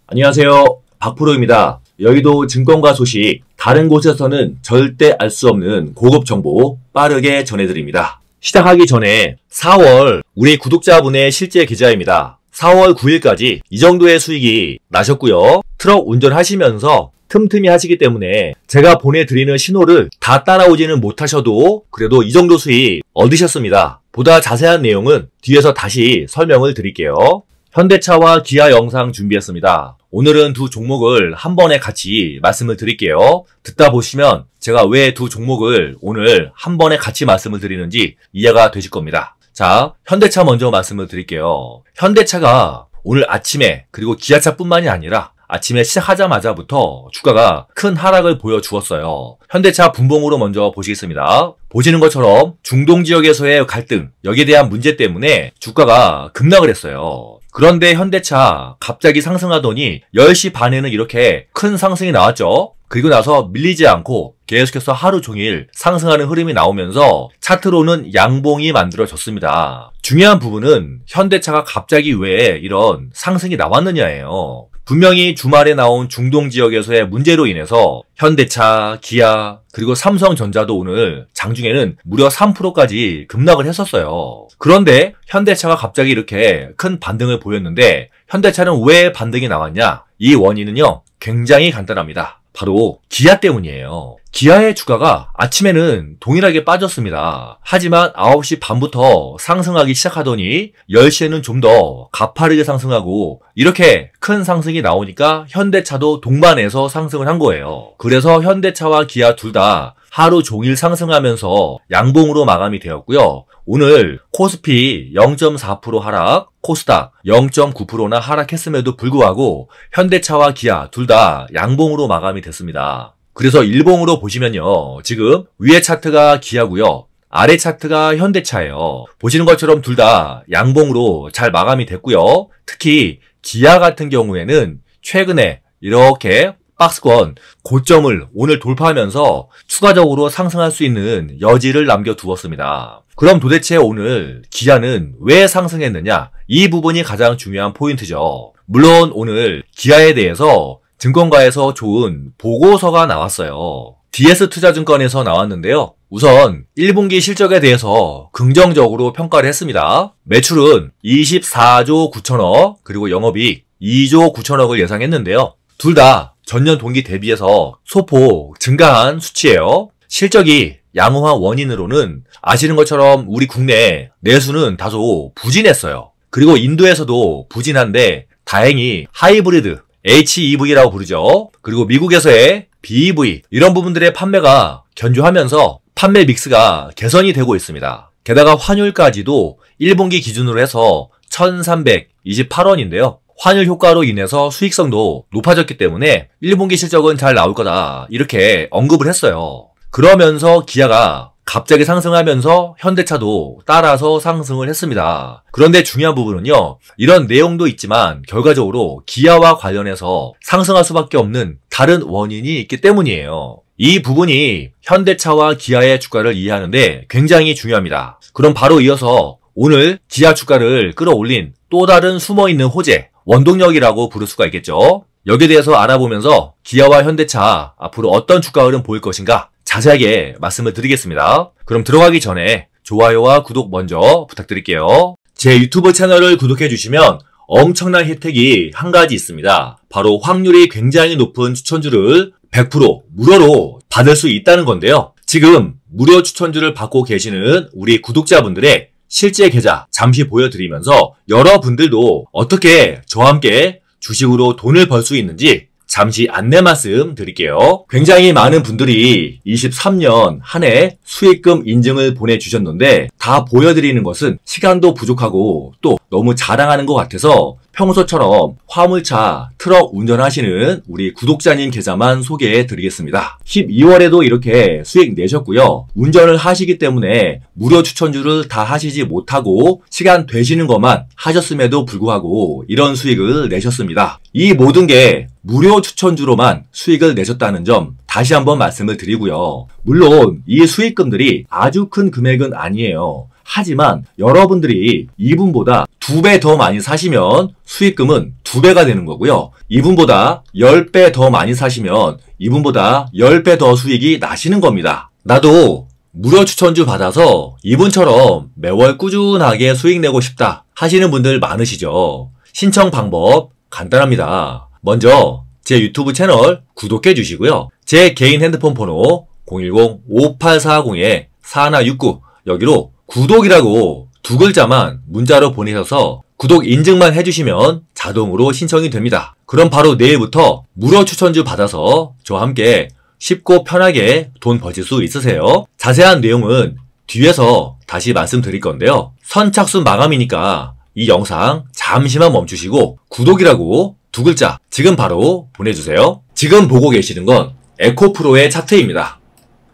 안녕하세요. 박프로입니다. 여의도 증권가 소식, 다른 곳에서는 절대 알 수 없는 고급 정보 빠르게 전해드립니다. 시작하기 전에 4월 우리 구독자분의 실제 계좌입니다. 4월 9일까지 이 정도의 수익이 나셨고요. 트럭 운전하시면서 틈틈이 하시기 때문에 제가 보내드리는 신호를 다 따라오지는 못하셔도 그래도 이 정도 수익 얻으셨습니다. 보다 자세한 내용은 뒤에서 다시 설명을 드릴게요. 현대차와 기아 영상 준비했습니다. 오늘은 두 종목을 한 번에 같이 말씀을 드릴게요. 듣다 보시면 제가 왜 두 종목을 오늘 한 번에 같이 말씀을 드리는지 이해가 되실 겁니다. 자, 현대차 먼저 말씀을 드릴게요. 현대차가 오늘 아침에 그리고 기아차뿐만이 아니라 아침에 시작하자마자부터 주가가 큰 하락을 보여주었어요. 현대차 분봉으로 먼저 보시겠습니다. 보시는 것처럼 중동 지역에서의 갈등, 여기에 대한 문제 때문에 주가가 급락을 했어요. 그런데 현대차 갑자기 상승하더니 10시 반에는 이렇게 큰 상승이 나왔죠. 그리고 나서 밀리지 않고 계속해서 하루 종일 상승하는 흐름이 나오면서 차트로는 양봉이 만들어졌습니다. 중요한 부분은 현대차가 갑자기 왜 이런 상승이 나왔느냐예요. 분명히 주말에 나온 중동 지역에서의 문제로 인해서 현대차, 기아, 그리고 삼성전자도 오늘 장중에는 무려 3%까지 급락을 했었어요. 그런데 현대차가 갑자기 이렇게 큰 반등을 보였는데 현대차는 왜 반등이 나왔냐? 이 원인은요, 굉장히 간단합니다. 바로 기아 때문이에요. 기아의 주가가 아침에는 동일하게 빠졌습니다. 하지만 9시 반부터 상승하기 시작하더니 10시에는 좀 더 가파르게 상승하고 이렇게 큰 상승이 나오니까 현대차도 동반해서 상승을 한 거예요. 그래서 현대차와 기아 둘 다 하루 종일 상승하면서 양봉으로 마감이 되었고요. 오늘 코스피 0.4% 하락, 코스닥 0.9%나 하락했음에도 불구하고 현대차와 기아 둘 다 양봉으로 마감이 됐습니다. 그래서 일봉으로 보시면요. 지금 위에 차트가 기아고요. 아래 차트가 현대차예요. 보시는 것처럼 둘 다 양봉으로 잘 마감이 됐고요. 특히 기아 같은 경우에는 최근에 이렇게 박스권 고점을 오늘 돌파하면서 추가적으로 상승할 수 있는 여지를 남겨두었습니다. 그럼 도대체 오늘 기아는 왜 상승했느냐? 이 부분이 가장 중요한 포인트죠. 물론 오늘 기아에 대해서 증권가에서 좋은 보고서가 나왔어요. DS투자증권에서 나왔는데요. 우선 1분기 실적에 대해서 긍정적으로 평가를 했습니다. 매출은 24조 9천억, 그리고 영업이익 2조 9천억을 예상했는데요. 둘 다 전년 동기 대비해서 소폭 증가한 수치예요. 실적이 양호한 원인으로는 아시는 것처럼 우리 국내 내수는 다소 부진했어요. 그리고 인도에서도 부진한데 다행히 하이브리드, HEV라고 부르죠. 그리고 미국에서의 BEV 이런 부분들의 판매가 견조하면서 판매 믹스가 개선이 되고 있습니다. 게다가 환율까지도 1분기 기준으로 해서 1,328원인데요. 환율 효과로 인해서 수익성도 높아졌기 때문에 1분기 실적은 잘 나올 거다 이렇게 언급을 했어요. 그러면서 기아가 갑자기 상승하면서 현대차도 따라서 상승을 했습니다. 그런데 중요한 부분은요. 이런 내용도 있지만 결과적으로 기아와 관련해서 상승할 수밖에 없는 다른 원인이 있기 때문이에요. 이 부분이 현대차와 기아의 주가를 이해하는데 굉장히 중요합니다. 그럼 바로 이어서 오늘 기아 주가를 끌어올린 또 다른 숨어있는 호재, 원동력이라고 부를 수가 있겠죠. 여기에 대해서 알아보면서 기아와 현대차 앞으로 어떤 주가 흐름 보일 것인가 자세하게 말씀을 드리겠습니다. 그럼 들어가기 전에 좋아요와 구독 먼저 부탁드릴게요. 제 유튜브 채널을 구독해 주시면 엄청난 혜택이 한 가지 있습니다. 바로 확률이 굉장히 높은 추천주를 100% 무료로 받을 수 있다는 건데요. 지금 무료 추천주를 받고 계시는 우리 구독자분들의 실제 계좌 잠시 보여드리면서 여러분들도 어떻게 저와 함께 주식으로 돈을 벌 수 있는지 잠시 안내 말씀 드릴게요. 굉장히 많은 분들이 23년 한 해 수익금 인증을 보내주셨는데 다 보여드리는 것은 시간도 부족하고 또 너무 자랑하는 것 같아서 평소처럼 화물차, 트럭 운전하시는 우리 구독자님 계좌만 소개해 드리겠습니다. 12월에도 이렇게 수익 내셨고요. 운전을 하시기 때문에 무료 추천주를 다 하시지 못하고 시간 되시는 것만 하셨음에도 불구하고 이런 수익을 내셨습니다. 이 모든 게 무료 추천주로만 수익을 내셨다는 점 다시 한번 말씀을 드리고요. 물론 이 수익금들이 아주 큰 금액은 아니에요. 하지만 여러분들이 이분보다 2배 더 많이 사시면 수익금은 2배가 되는 거고요. 이분보다 10배 더 많이 사시면 이분보다 10배 더 수익이 나시는 겁니다. 나도 무료 추천주 받아서 이분처럼 매월 꾸준하게 수익 내고 싶다 하시는 분들 많으시죠? 신청 방법 간단합니다. 먼저 제 유튜브 채널 구독해 주시고요. 제 개인 핸드폰 번호 010-5840-4169 여기로 구독이라고 2글자만 문자로 보내셔서 구독 인증만 해주시면 자동으로 신청이 됩니다. 그럼 바로 내일부터 무료 추천주 받아서 저와 함께 쉽고 편하게 돈 버실 수 있으세요. 자세한 내용은 뒤에서 다시 말씀드릴 건데요. 선착순 마감이니까 이 영상 잠시만 멈추시고 구독이라고 2글자 지금 바로 보내주세요. 지금 보고 계시는 건 에코프로의 차트입니다.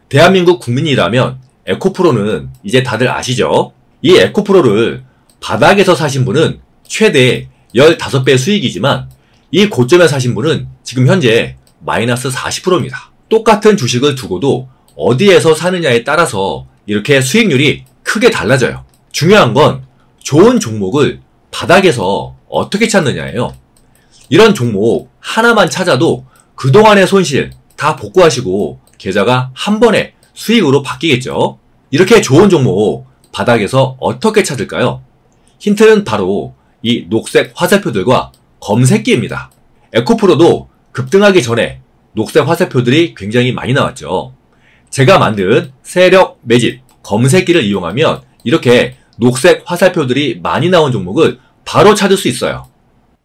대한민국 국민이라면 에코프로는 이제 다들 아시죠? 이 에코프로를 바닥에서 사신 분은 최대 15배 수익이지만 이 고점에 사신 분은 지금 현재 마이너스 40%입니다. 똑같은 주식을 두고도 어디에서 사느냐에 따라서 이렇게 수익률이 크게 달라져요. 중요한 건 좋은 종목을 바닥에서 어떻게 찾느냐예요. 이런 종목 하나만 찾아도 그동안의 손실 다 복구하시고 계좌가 한 번에 수익으로 바뀌겠죠. 이렇게 좋은 종목 바닥에서 어떻게 찾을까요? 힌트는 바로 이 녹색 화살표들과 검색기입니다. 에코프로도 급등하기 전에 녹색 화살표들이 굉장히 많이 나왔죠. 제가 만든 세력 매집 검색기를 이용하면 이렇게 녹색 화살표들이 많이 나온 종목을 바로 찾을 수 있어요.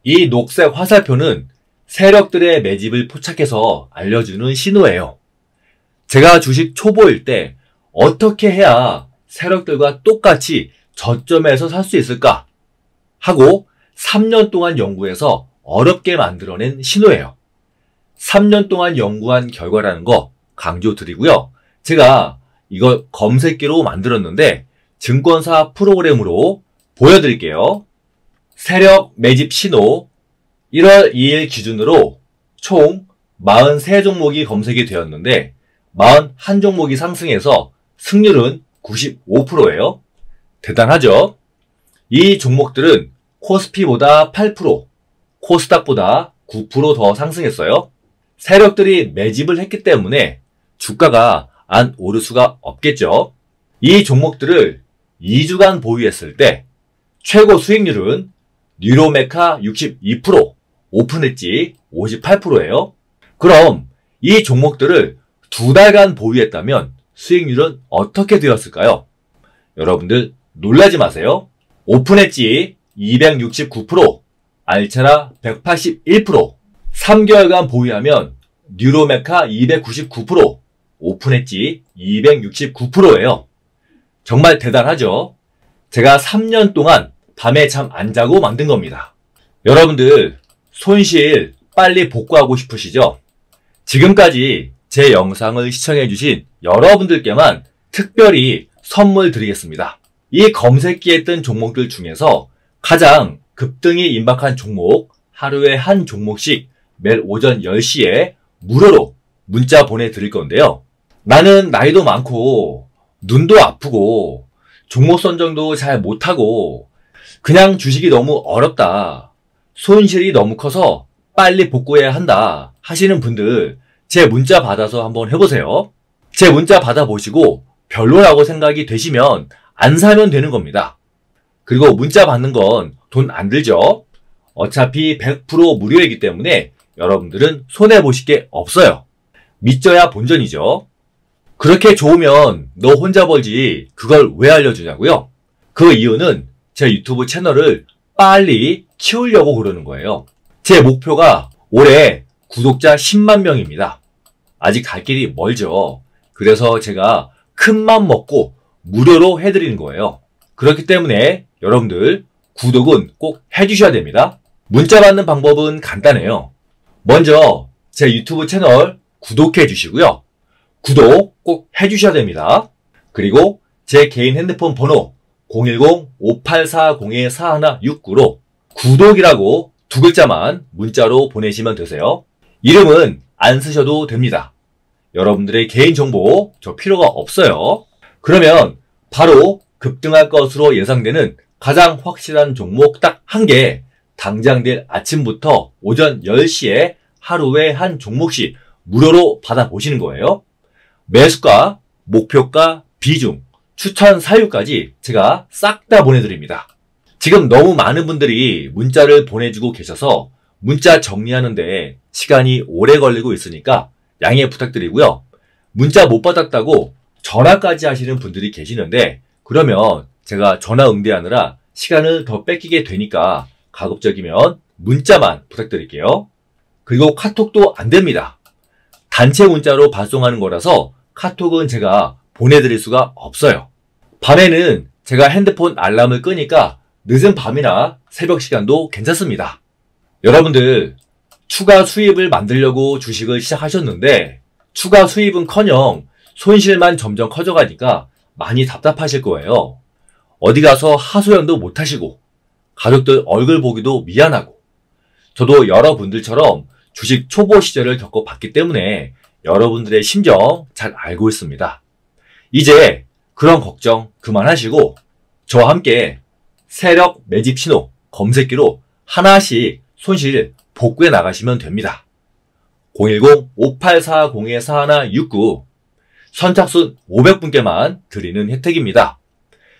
이 녹색 화살표는 세력들의 매집을 포착해서 알려주는 신호예요. 제가 주식 초보일 때 어떻게 해야 세력들과 똑같이 저점에서 살 수 있을까 하고 3년 동안 연구해서 어렵게 만들어낸 신호예요. 3년 동안 연구한 결과라는 거 강조드리고요. 제가 이걸 검색기로 만들었는데 증권사 프로그램으로 보여드릴게요. 세력 매집 신호 1월 2일 기준으로 총 43종목이 검색이 되었는데 41종목이 상승해서 승률은 95%예요. 대단하죠? 이 종목들은 코스피보다 8%, 코스닥보다 9% 더 상승했어요. 세력들이 매집을 했기 때문에 주가가 안 오를 수가 없겠죠. 이 종목들을 2주간 보유했을 때 최고 수익률은 뉴로메카 62%, 오픈엣지 58%예요. 그럼 이 종목들을 2달간 보유했다면 수익률은 어떻게 되었을까요? 여러분들 놀라지 마세요. 오픈엣지 269%, 알차라 181%, 3개월간 보유하면 뉴로메카 299%, 오픈엣지 269%예요. 정말 대단하죠? 제가 3년 동안 밤에 잠 안 자고 만든 겁니다. 여러분들 손실 빨리 복구하고 싶으시죠? 지금까지 제 영상을 시청해주신 여러분들께만 특별히 선물 드리겠습니다. 이 검색기에 뜬 종목들 중에서 가장 급등이 임박한 종목 하루에 한 종목씩 매일 오전 10시에 무료로 문자 보내드릴 건데요. 나는 나이도 많고 눈도 아프고 종목 선정도 잘 못하고 그냥 주식이 너무 어렵다. 손실이 너무 커서 빨리 복구해야 한다 하시는 분들 제 문자 받아서 한번 해보세요. 제 문자 받아보시고 별로라고 생각이 되시면 안 사면 되는 겁니다. 그리고 문자 받는 건 돈 안 들죠? 어차피 100% 무료이기 때문에 여러분들은 손해보실 게 없어요. 믿져야 본전이죠. 그렇게 좋으면 너 혼자 벌지 그걸 왜 알려주냐고요? 그 이유는 제 유튜브 채널을 빨리 키우려고 그러는 거예요. 제 목표가 올해 구독자 10만 명입니다. 아직 갈 길이 멀죠. 그래서 제가 큰맘 먹고 무료로 해드리는 거예요. 그렇기 때문에 여러분들 구독은 꼭 해주셔야 됩니다. 문자 받는 방법은 간단해요. 먼저 제 유튜브 채널 구독해 주시고요. 구독 꼭 해주셔야 됩니다. 그리고 제 개인 핸드폰 번호 010-5840-4169로 구독이라고 2글자만 문자로 보내시면 되세요. 이름은 안 쓰셔도 됩니다. 여러분들의 개인정보 저 필요가 없어요. 그러면 바로 급등할 것으로 예상되는 가장 확실한 종목 딱 한 개, 당장 내일 아침부터 오전 10시에 하루에 한 종목씩 무료로 받아보시는 거예요. 매수가, 목표가, 비중, 추천 사유까지 제가 싹 다 보내드립니다. 지금 너무 많은 분들이 문자를 보내주고 계셔서 문자 정리하는데 시간이 오래 걸리고 있으니까 양해 부탁드리고요. 문자 못 받았다고 전화까지 하시는 분들이 계시는데 그러면 제가 전화 응대하느라 시간을 더 뺏기게 되니까 가급적이면 문자만 부탁드릴게요. 그리고 카톡도 안 됩니다. 단체 문자로 발송하는 거라서 카톡은 제가 보내드릴 수가 없어요. 밤에는 제가 핸드폰 알람을 끄니까 늦은 밤이나 새벽 시간도 괜찮습니다. 여러분들 추가 수입을 만들려고 주식을 시작하셨는데 추가 수입은커녕 손실만 점점 커져가니까 많이 답답하실 거예요. 어디 가서 하소연도 못하시고 가족들 얼굴 보기도 미안하고 저도 여러분들처럼 주식 초보 시절을 겪어봤기 때문에 여러분들의 심정 잘 알고 있습니다. 이제 그런 걱정 그만하시고 저와 함께 세력 매집 신호 검색기로 하나씩 손실 복구해 나가시면 됩니다. 010-5840-4169 선착순 500분께만 드리는 혜택입니다.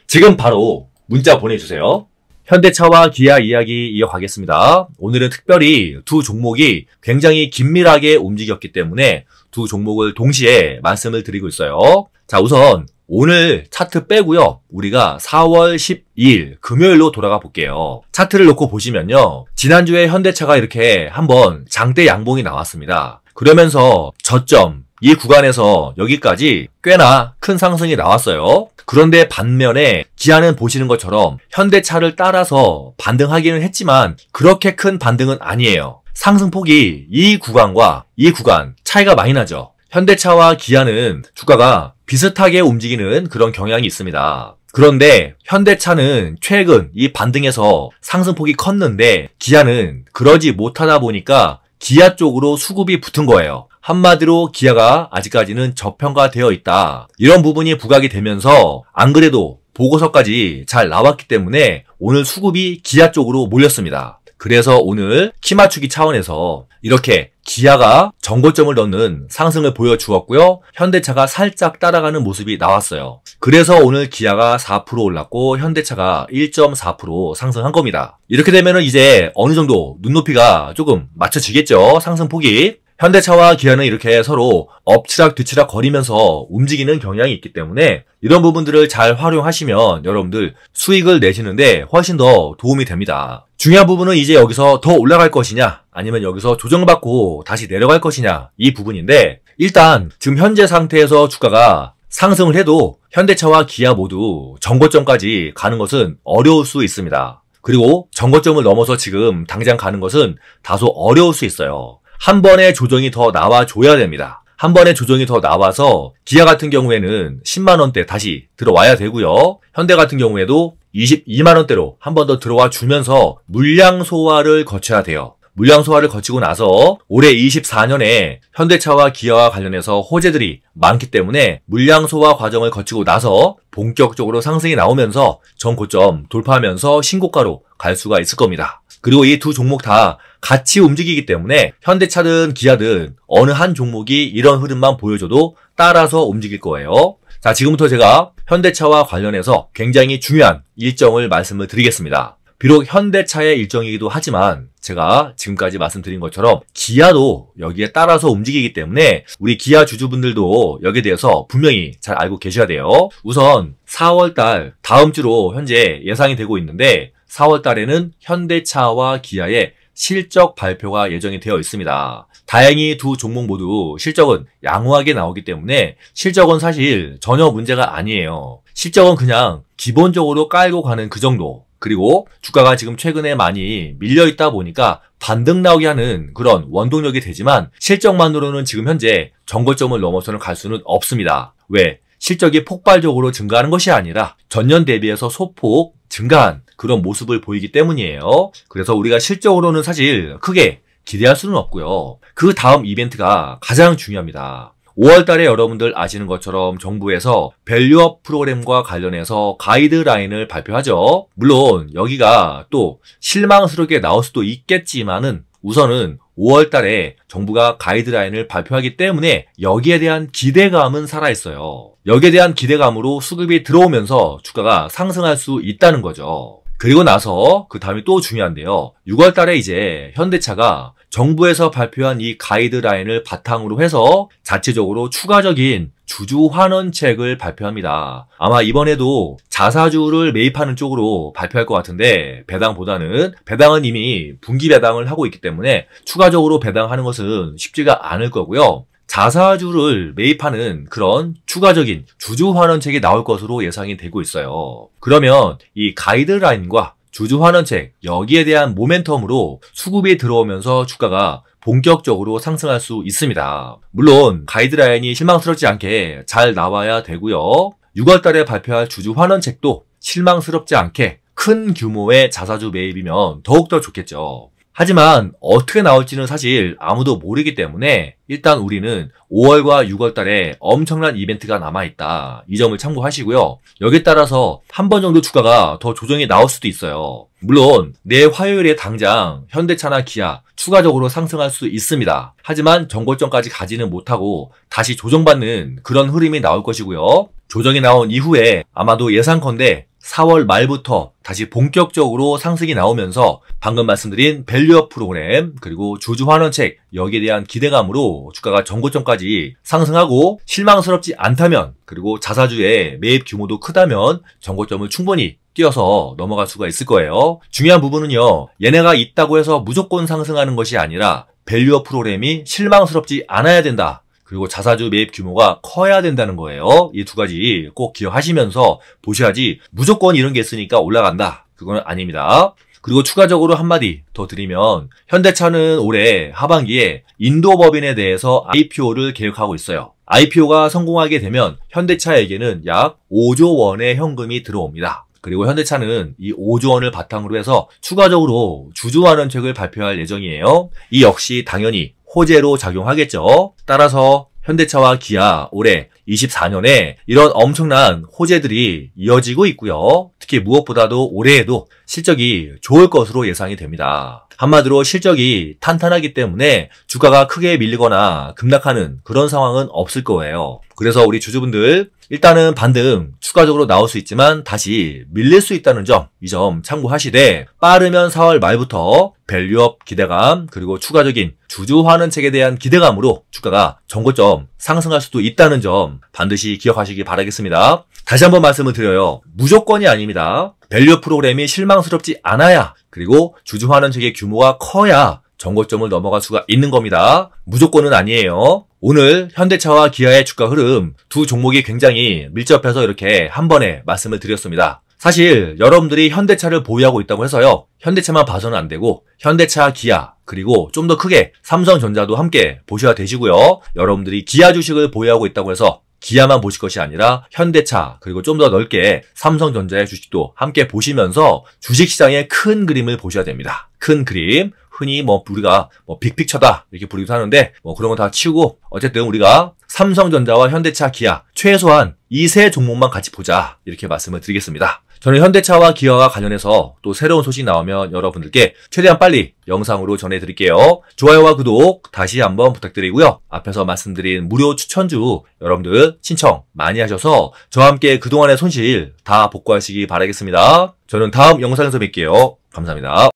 지금 바로 문자 보내주세요. 현대차와 기아 이야기 이어가겠습니다. 오늘은 특별히 두 종목이 굉장히 긴밀하게 움직였기 때문에 두 종목을 동시에 말씀을 드리고 있어요. 자, 우선 오늘 차트 빼고요. 우리가 4월 12일 금요일로 돌아가 볼게요. 차트를 놓고 보시면요. 지난주에 현대차가 이렇게 한번 장대 양봉이 나왔습니다. 그러면서 저점 이 구간에서 여기까지 꽤나 큰 상승이 나왔어요. 그런데 반면에 기아는 보시는 것처럼 현대차를 따라서 반등하기는 했지만 그렇게 큰 반등은 아니에요. 상승폭이 이 구간과 이 구간 차이가 많이 나죠. 현대차와 기아는 주가가 비슷하게 움직이는 그런 경향이 있습니다. 그런데 현대차는 최근 이 반등에서 상승폭이 컸는데 기아는 그러지 못하다 보니까 기아 쪽으로 수급이 붙은 거예요. 한마디로 기아가 아직까지는 저평가되어 있다. 이런 부분이 부각이 되면서 안 그래도 보고서까지 잘 나왔기 때문에 오늘 수급이 기아 쪽으로 몰렸습니다. 그래서 오늘 키 맞추기 차원에서 이렇게 기아가 정고점을 넣는 상승을 보여주었고요. 현대차가 살짝 따라가는 모습이 나왔어요. 그래서 오늘 기아가 4% 올랐고 현대차가 1.4% 상승한 겁니다. 이렇게 되면 이제 어느 정도 눈높이가 조금 맞춰지겠죠. 상승폭이. 현대차와 기아는 이렇게 서로 엎치락 뒤치락 거리면서 움직이는 경향이 있기 때문에 이런 부분들을 잘 활용하시면 여러분들 수익을 내시는데 훨씬 더 도움이 됩니다. 중요한 부분은 이제 여기서 더 올라갈 것이냐 아니면 여기서 조정받고 다시 내려갈 것이냐 이 부분인데 일단 지금 현재 상태에서 주가가 상승을 해도 현대차와 기아 모두 정고점까지 가는 것은 어려울 수 있습니다. 그리고 정고점을 넘어서 지금 당장 가는 것은 다소 어려울 수 있어요. 한 번의 조정이 더 나와줘야 됩니다. 한 번의 조정이 더 나와서 기아 같은 경우에는 10만원대 다시 들어와야 되고요. 현대 같은 경우에도 22만원대로 한 번 더 들어와 주면서 물량 소화를 거쳐야 돼요. 물량 소화를 거치고 나서 올해 24년에 현대차와 기아와 관련해서 호재들이 많기 때문에 물량 소화 과정을 거치고 나서 본격적으로 상승이 나오면서 전고점 돌파하면서 신고가로 갈 수가 있을 겁니다. 그리고 이 두 종목 다 같이 움직이기 때문에 현대차든 기아든 어느 한 종목이 이런 흐름만 보여줘도 따라서 움직일 거예요. 자, 지금부터 제가 현대차와 관련해서 굉장히 중요한 일정을 말씀을 드리겠습니다. 비록 현대차의 일정이기도 하지만 제가 지금까지 말씀드린 것처럼 기아도 여기에 따라서 움직이기 때문에 우리 기아 주주분들도 여기에 대해서 분명히 잘 알고 계셔야 돼요. 우선 4월달 다음 주로 현재 예상이 되고 있는데 4월 달에는 현대차와 기아의 실적 발표가 예정이 되어 있습니다. 다행히 두 종목 모두 실적은 양호하게 나오기 때문에 실적은 사실 전혀 문제가 아니에요. 실적은 그냥 기본적으로 깔고 가는 그 정도. 그리고 주가가 지금 최근에 많이 밀려있다 보니까 반등 나오게 하는 그런 원동력이 되지만 실적만으로는 지금 현재 정고점을 넘어서는 갈 수는 없습니다. 왜? 실적이 폭발적으로 증가하는 것이 아니라 전년 대비해서 소폭 증가한 그런 모습을 보이기 때문이에요. 그래서 우리가 실적으로는 사실 크게 기대할 수는 없고요. 그 다음 이벤트가 가장 중요합니다. 5월 달에 여러분들 아시는 것처럼 정부에서 밸류업 프로그램과 관련해서 가이드라인을 발표하죠. 물론 여기가 또 실망스럽게 나올 수도 있겠지만은 우선은 5월 달에 정부가 가이드라인을 발표하기 때문에 여기에 대한 기대감은 살아있어요. 여기에 대한 기대감으로 수급이 들어오면서 주가가 상승할 수 있다는 거죠. 그리고 나서 그 다음이 또 중요한데요. 6월 달에 이제 현대차가 정부에서 발표한 이 가이드라인을 바탕으로 해서 자체적으로 추가적인 주주 환원책을 발표합니다. 아마 이번에도 자사주를 매입하는 쪽으로 발표할 것 같은데 배당은 이미 분기 배당을 하고 있기 때문에 추가적으로 배당하는 것은 쉽지가 않을 거고요. 자사주를 매입하는 그런 추가적인 주주 환원책이 나올 것으로 예상이 되고 있어요. 그러면 이 가이드라인과 주주 환원책 여기에 대한 모멘텀으로 수급이 들어오면서 주가가 본격적으로 상승할 수 있습니다. 물론 가이드라인이 실망스럽지 않게 잘 나와야 되고요. 6월 달에 발표할 주주 환원책도 실망스럽지 않게 큰 규모의 자사주 매입이면 더욱더 좋겠죠. 하지만 어떻게 나올지는 사실 아무도 모르기 때문에 일단 우리는 5월과 6월 달에 엄청난 이벤트가 남아있다. 이 점을 참고하시고요. 여기에 따라서 한 번 정도 주가가 더 조정이 나올 수도 있어요. 물론 내일 화요일에 당장 현대차나 기아 추가적으로 상승할 수 있습니다. 하지만 정고점까지 가지는 못하고 다시 조정받는 그런 흐름이 나올 것이고요. 조정이 나온 이후에 아마도 예상컨대 4월 말부터 다시 본격적으로 상승이 나오면서 방금 말씀드린 밸류업 프로그램 그리고 주주 환원책 여기에 대한 기대감으로 주가가 정고점까지 상승하고 실망스럽지 않다면 그리고 자사주의 매입 규모도 크다면 정고점을 충분히 뛰어서 넘어갈 수가 있을 거예요. 중요한 부분은요. 얘네가 있다고 해서 무조건 상승하는 것이 아니라 밸류업 프로그램이 실망스럽지 않아야 된다. 그리고 자사주 매입 규모가 커야 된다는 거예요. 이 두 가지 꼭 기억하시면서 보셔야지 무조건 이런 게 있으니까 올라간다. 그건 아닙니다. 그리고 추가적으로 한마디 더 드리면 현대차는 올해 하반기에 인도법인에 대해서 IPO를 계획하고 있어요. IPO가 성공하게 되면 현대차에게는 약 5조 원의 현금이 들어옵니다. 그리고 현대차는 이 5조 원을 바탕으로 해서 추가적으로 주주환원책을 발표할 예정이에요. 이 역시 당연히 호재로 작용하겠죠. 따라서 현대차와 기아 올해 24년에 이런 엄청난 호재들이 이어지고 있고요. 특히 무엇보다도 올해에도 실적이 좋을 것으로 예상이 됩니다. 한마디로 실적이 탄탄하기 때문에 주가가 크게 밀리거나 급락하는 그런 상황은 없을 거예요. 그래서 우리 주주분들 일단은 반등 추가적으로 나올 수 있지만 다시 밀릴 수 있다는 점, 이 점 참고하시되 빠르면 4월 말부터 밸류업 기대감 그리고 추가적인 주주 환원책에 대한 기대감으로 주가가 정고점 상승할 수도 있다는 점 반드시 기억하시기 바라겠습니다. 다시 한번 말씀을 드려요. 무조건이 아닙니다. 밸류업 프로그램이 실망스럽지 않아야 그리고 주주 환원책의 규모가 커야 정고점을 넘어갈 수가 있는 겁니다. 무조건은 아니에요. 오늘 현대차와 기아의 주가 흐름 두 종목이 굉장히 밀접해서 이렇게 한 번에 말씀을 드렸습니다. 사실 여러분들이 현대차를 보유하고 있다고 해서요. 현대차만 봐서는 안 되고 현대차, 기아 그리고 좀 더 크게 삼성전자도 함께 보셔야 되시고요. 여러분들이 기아 주식을 보유하고 있다고 해서 기아만 보실 것이 아니라 현대차 그리고 좀 더 넓게 삼성전자의 주식도 함께 보시면서 주식시장의 큰 그림을 보셔야 됩니다. 큰 그림. 흔히 우리가 빅픽처다 이렇게 부르기도 하는데 그런 거 다 치우고 어쨌든 우리가 삼성전자와 현대차, 기아 최소한 이 세 종목만 같이 보자 이렇게 말씀을 드리겠습니다. 저는 현대차와 기아와 관련해서 또 새로운 소식 나오면 여러분들께 최대한 빨리 영상으로 전해드릴게요. 좋아요와 구독 다시 한번 부탁드리고요. 앞에서 말씀드린 무료 추천주 여러분들 신청 많이 하셔서 저와 함께 그동안의 손실 다 복구하시기 바라겠습니다. 저는 다음 영상에서 뵐게요. 감사합니다.